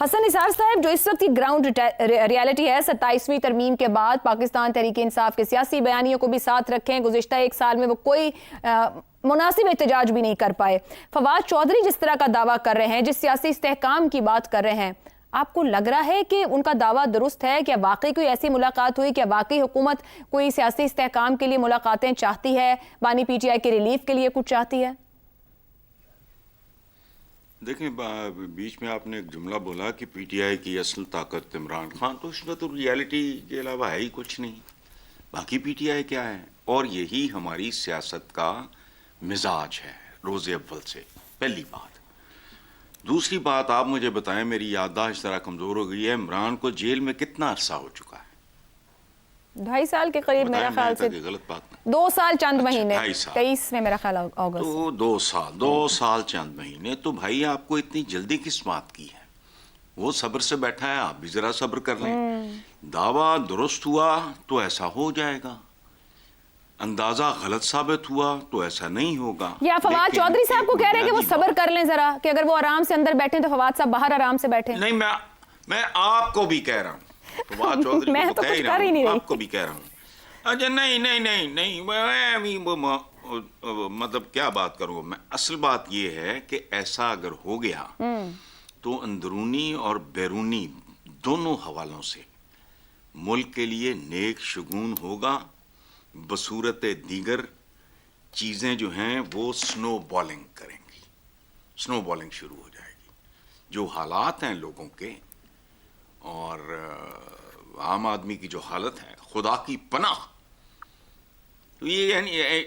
हसन निसार साहब, जो इस वक्त की ग्राउंड रियलिटी है 27वीं तरमीम के बाद पाकिस्तान तहरीक इंसाफ के सियासी बयानियों को भी साथ रखें, गुज़िश्ता एक साल में वो कोई मुनासिब एहतजाज भी नहीं कर पाए। फवाद चौधरी जिस तरह का दावा कर रहे हैं, जिस सियासी इस्तेहकाम की बात कर रहे हैं, आपको लग रहा है कि उनका दावा दुरुस्त है? क्या वाकई कोई ऐसी मुलाकात हुई? क्या वाकई हुकूमत कोई सियासी इस्तेहकाम के लिए मुलाकातें चाहती है, बानी पीटीआई के रिलीफ के लिए कुछ चाहती है? देखिए, बीच में आपने एक जुमला बोला कि पीटीआई की असल ताकत इमरान खान, तो उसमें तो रियलिटी के अलावा है ही कुछ नहीं। बाकी पीटीआई क्या है? और यही हमारी सियासत का मिजाज है रोज़े अव्वल से, पहली बात। दूसरी बात, आप मुझे बताएं, मेरी याददाश्त जरा कमज़ोर हो गई है, इमरान को जेल में कितना अरसा हो चुका है? 2.5 साल के करीब, मेरा ख्याल से। गलत बात नहीं, 2 साल चंद महीने, 23 में मेरा ख्याल अगस्त। तो 2 साल चंद महीने। तो भाई आपको इतनी जल्दी किस बात की है? वो सब्र से बैठा है, आप भी जरा सब्र कर लें। दावा दुरुस्त हुआ तो ऐसा हो जाएगा, अंदाजा गलत साबित हुआ तो ऐसा नहीं होगा। या फवाद चौधरी साहब को कह रहे हैं कि वो सब्र कर लें जरा, कि अगर वो आराम से अंदर बैठे तो फवाद साहब बाहर आराम से बैठे। नहीं, मैं आपको भी कह रहा हूँ, फवाद चौधरी मैं तो कुछ कर ही नहीं रही, आपको भी कह रहा हूँ। अच्छा, नहीं नहीं नहीं नहीं, मैं मतलब क्या बात करूँ मैं। असल बात ये है कि ऐसा अगर हो गया तो अंदरूनी और बैरूनी दोनों हवालों से मुल्क के लिए नेक शगुन होगा। बसूरत दीगर चीज़ें जो हैं वो स्नो बॉलिंग करेंगी, स्नो बॉलिंग शुरू हो जाएगी। जो हालात हैं लोगों के और आम आदमी की जो हालत है, खुदा की पनाह, तो ये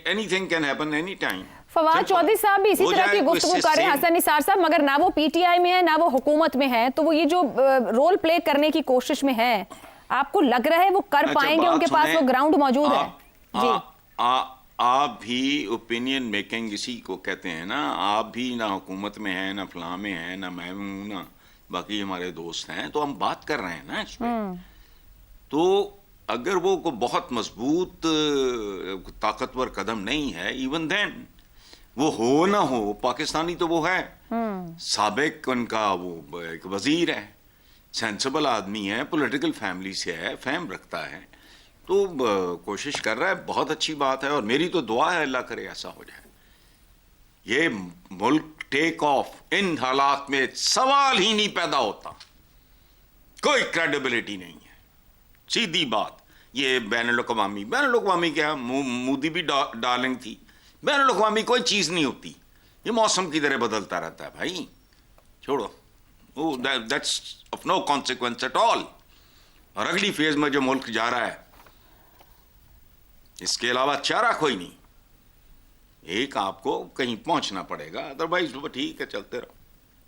anything can happen any time. Fawad Chaudhry साहब भी इसी तरह की गुफ्तगू कर रहे हैं हसन निसार साहब, मगर ना वो पीटीआई में है ना वो हुकूमत में है, तो वो ये जो रोल प्ले करने की कोशिश में है, आपको लग रहा है वो कर पाएंगे? उनके पास वो ग्राउंड मौजूद है? जी, आप भी ओपिनियन मेकिंग इसी को कहते हैं ना। आप भी ना हुकूमत में है, ना फलां में है, ना मैं हूं, ना बाकी हमारे दोस्त हैं, तो हम बात कर रहे हैं ना इस पे। तो अगर वो को बहुत मजबूत ताकतवर कदम नहीं है, इवन देन वो हो ना हो, पाकिस्तानी तो वो है, साबिक उनका वो एक वजीर है, सेंसिबल आदमी है, पॉलिटिकल फैमिली से है, फहम रखता है, तो कोशिश कर रहा है, बहुत अच्छी बात है। और मेरी तो दुआ है अल्लाह करे ऐसा हो जाए। ये मुल्क टेक ऑफ इन हालात में सवाल ही नहीं पैदा होता, कोई क्रेडिबिलिटी नहीं है, सीधी बात। ये बैनुल-अक़वामी क्या, मोदी भी डार्लिंग थी, बैनुल-अक़वामी कोई चीज नहीं होती, ये मौसम की तरह बदलता रहता है भाई, छोड़ो, that's of no consequence at all. और अगली फेज में जो मुल्क जा रहा है, इसके अलावा चारा कोई नहीं। एक आपको कहीं पहुंचना पड़ेगा, अदरवाइज वो ठीक है, चलते रहो।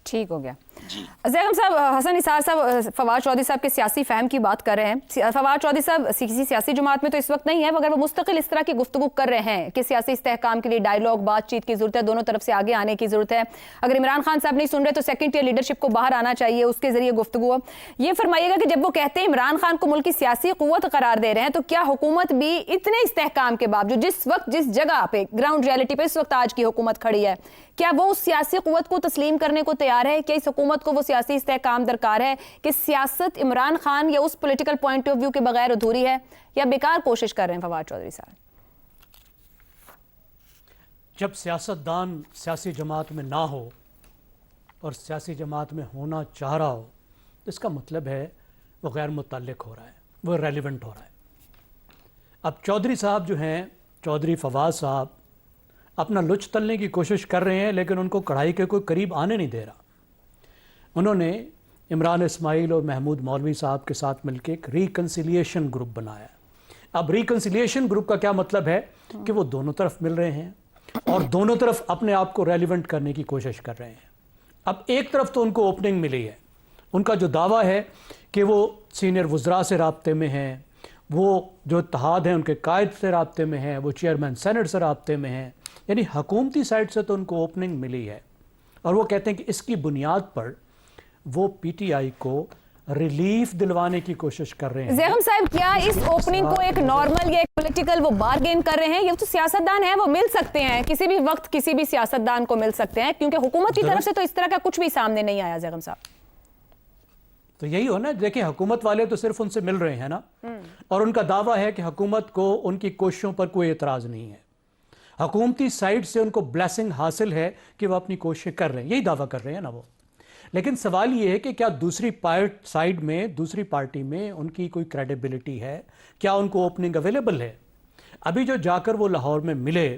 ठीक हो गया जी। ज़ैगम साहब, हसन निसार साहब फवाद चौधरी साहब के सियासी फहम की बात कर रहे हैं। फवाद चौधरी साहब किसी सियासी जमात में तो इस वक्त नहीं है, मगर वो मुस्तकिल इस तरह की गुफ्तगू कर रहे हैं कि सियासी इस्तेहकाम के लिए डायलॉग, बातचीत की जरूरत है, दोनों तरफ से आगे आने की जरूरत है। अगर इमरान खान साहब नहीं सुन रहे तो सेकंड टियर लीडरशिप को बाहर आना चाहिए, उसके जरिए गुफ्तगू। ये फरमाइएगा कि जब वो कहते हैं इमरान खान को मुल्क की सियासी कुव्वत करार दे रहे हैं, तो क्या हुकूमत भी इतने इस्तेहकाम के बावजूद, जिस वक्त जिस जगह पे ग्राउंड रियलिटी पे इस वक्त आज की हुकूमत खड़ी है, क्या वो उस सियासी कुव्वत को तस्लीम करने को तैयार है? क्या इस हुकूमत को वो सियासी इस्तेहकाम दरकार है कि सियासत इमरान खान या उस पॉलिटिकल पॉइंट ऑफ व्यू के बगैर अधूरी है, या बेकार कोशिश कर रहे हैं फवाद चौधरी साहब? जब सियासतदान सियासी जमात में ना हो और सियासी जमात में होना चाह रहा हो, तो इसका मतलब है वो गैर मुतल्लिक हो रहा है, वो रेलिवेंट हो रहा है। अब चौधरी साहब जो हैं, चौधरी फवाद साहब अपना लुच तलने की कोशिश कर रहे हैं, लेकिन उनको कढ़ाई के कोई करीब आने नहीं दे रहा। उन्होंने इमरान इस्माइल और महमूद मौलवी साहब के साथ मिलकर एक रिकन्सिलिएशन ग्रुप बनाया। अब रिकन्सिलिएशन ग्रुप का क्या मतलब है कि वो दोनों तरफ मिल रहे हैं और दोनों तरफ अपने आप को रेलिवेंट करने की कोशिश कर रहे हैं। अब एक तरफ तो उनको ओपनिंग मिली है, उनका जो दावा है कि वो सीनियर वज़रा से राब्ते में हैं, वो जो इत्तेहाद हैं उनके कायद से राब्ते में हैं, वो चेयरमैन सेनेट से राब्ते में हैं, यानी हुकूमती साइड से तो उनको ओपनिंग मिली है। और वो कहते हैं कि इसकी बुनियाद पर वो पीटीआई को रिलीफ दिलवाने की कोशिश कर रहे हैं। ज़ैगम साहब, क्या इस ओपनिंग को एक नॉर्मल या एक पॉलिटिकल वो बारगेन कर रहे हैं? ये तो सियासतदान है, वो मिल सकते हैं किसी भी वक्त, किसी भी सियासतदान को मिल सकते हैं, क्योंकि हुकूमत की तरफ से तो इस तरह का कुछ भी सामने नहीं आया। ज़ैगम साहब, तो यही हो ना, देखिए हुकूमत वाले तो सिर्फ उनसे मिल रहे हैं ना, और उनका दावा है कि हुकूमत को उनकी कोशिशों पर कोई एतराज़ नहीं है, हुकूमती साइड से उनको ब्लेसिंग हासिल है कि वह अपनी कोशिशें कर रहे हैं, यही दावा कर रहे हैं ना वो। लेकिन सवाल ये है कि क्या दूसरी साइड में, दूसरी पार्टी में उनकी कोई क्रेडिबिलिटी है, क्या उनको ओपनिंग अवेलेबल है? अभी जो जाकर वो लाहौर में मिले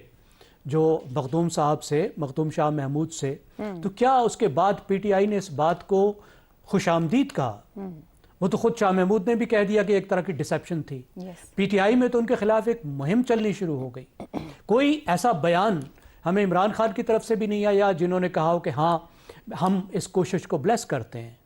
जो मखदूम साहब से, मखदूम शाह महमूद से, तो क्या उसके बाद पीटीआई ने इस बात को खुशामदीद कहा? वो तो खुद शाह महमूद ने भी कह दिया कि एक तरह की डिसेप्शन थी। पीटीआई में तो उनके खिलाफ एक मुहिम चलनी शुरू हो गई। कोई ऐसा बयान हमें इमरान खान की तरफ से भी नहीं आया जिन्होंने कहा हो कि हाँ हम इस कोशिश को ब्लेस करते हैं।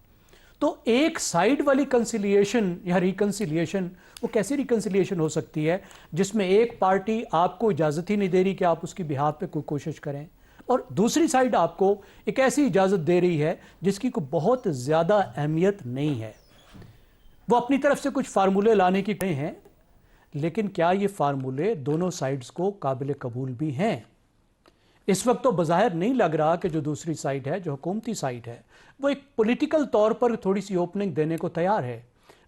तो एक साइड वाली कंसिलिएशन या रिकंसिलिएशन, वो कैसी रिकंसिलिएशन हो सकती है जिसमें एक पार्टी आपको इजाज़त ही नहीं दे रही कि आप उसकी बिहाफ पे कोई कोशिश करें, और दूसरी साइड आपको एक ऐसी इजाज़त दे रही है जिसकी कोई बहुत ज़्यादा अहमियत नहीं है। वो अपनी तरफ से कुछ फार्मूले लाने की कहे हैं, लेकिन क्या ये फार्मूले दोनों साइड्स को काबिल कबूल भी हैं? इस वक्त तो बज़ाहिर नहीं लग रहा कि जो दूसरी साइड है, जो हुकूमती साइड है, वो एक पॉलिटिकल तौर पर थोड़ी सी ओपनिंग देने को तैयार है,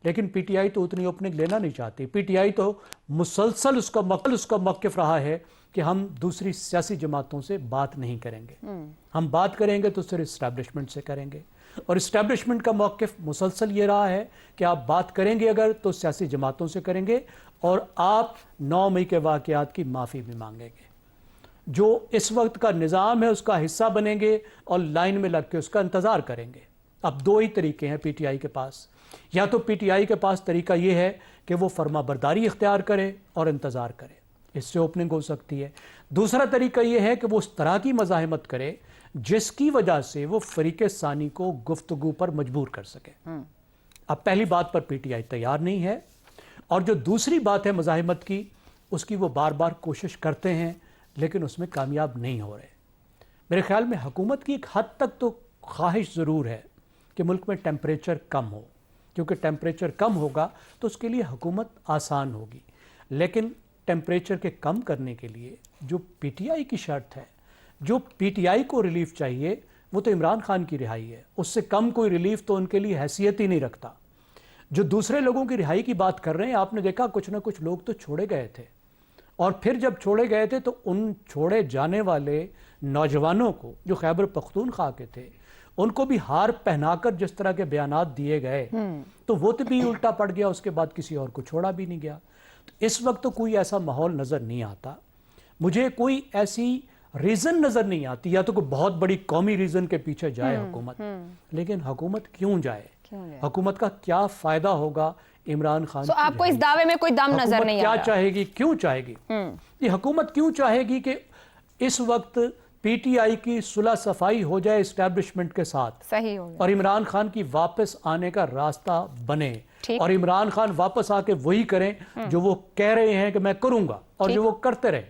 लेकिन पीटीआई तो उतनी ओपनिंग लेना नहीं चाहती। पीटीआई तो मुसलसल उसका मौक़िफ़ रहा है कि हम दूसरी सियासी जमातों से बात नहीं करेंगे, हम बात करेंगे तो सिर्फ इस्टेब्लिशमेंट से करेंगे, और इस्टेब्लिशमेंट का मौक़िफ़ मुसलसल ये रहा है कि आप बात करेंगे अगर तो सियासी जमातों से करेंगे, और आप 9 मई के वाक़यात की माफ़ी भी मांगेंगे। जो इस वक्त का निज़ाम है उसका हिस्सा बनेंगे और लाइन में लग के उसका इंतज़ार करेंगे। अब दो ही तरीके हैं पीटीआई के पास, या तो पीटीआई के पास तरीका ये है कि वो फर्माबरदारी इख्तियार करे और इंतज़ार करे, इससे ओपनिंग हो सकती है। दूसरा तरीका ये है कि वो उस तरह की मज़ाहमत करे जिसकी वजह से वो फरीक़े सानी को गुफ्तगू पर मजबूर कर सके। अब पहली बात पर पीटीआई तैयार नहीं है, और जो दूसरी बात है मज़ाहमत की, उसकी वो बार बार कोशिश करते हैं लेकिन उसमें कामयाब नहीं हो रहे। मेरे ख्याल में हुकूमत की एक हद तक तो ख्वाहिश ज़रूर है कि मुल्क में टेम्परेचर कम हो, क्योंकि टेम्परेचर कम होगा तो उसके लिए हुकूमत आसान होगी। लेकिन टेम्परेचर के कम करने के लिए जो पीटीआई की शर्त है, जो पीटीआई को रिलीफ चाहिए, वो तो इमरान खान की रिहाई है। उससे कम कोई रिलीफ तो उनके लिए हैसियत ही नहीं रखता। जो दूसरे लोगों की रिहाई की बात कर रहे हैं, आपने देखा कुछ ना कुछ लोग तो छोड़े गए थे, और फिर जब छोड़े गए थे तो उन छोड़े जाने वाले नौजवानों को जो खैबर पख्तूनख्वा के थे, उनको भी हार पहनाकर जिस तरह के बयानात दिए गए, तो वो तो भी उल्टा पड़ गया, उसके बाद किसी और को छोड़ा भी नहीं गया। तो इस वक्त तो कोई ऐसा माहौल नज़र नहीं आता, मुझे कोई ऐसी रीज़न नज़र नहीं आती, या तो कोई बहुत बड़ी कौमी रीज़न के पीछे जाए हुकूमत, लेकिन हुकूमत क्यों जाए? हुकूमत का क्या फ़ायदा होगा इमरान खान? आपको इस दावे में कोई दम नजर नहीं आ रहा? क्या चाहेगी, क्यों चाहेगी ये हुकूमत? क्यों चाहेगी कि इस वक्त पीटीआई की सुलह सफाई हो जाए इस्टेब्लिशमेंट के साथ, सही हो जाए, और इमरान खान की वापस आने का रास्ता बने, और इमरान खान वापस आके वही करें जो वो कह रहे हैं कि मैं करूंगा, और जो वो करते रहे।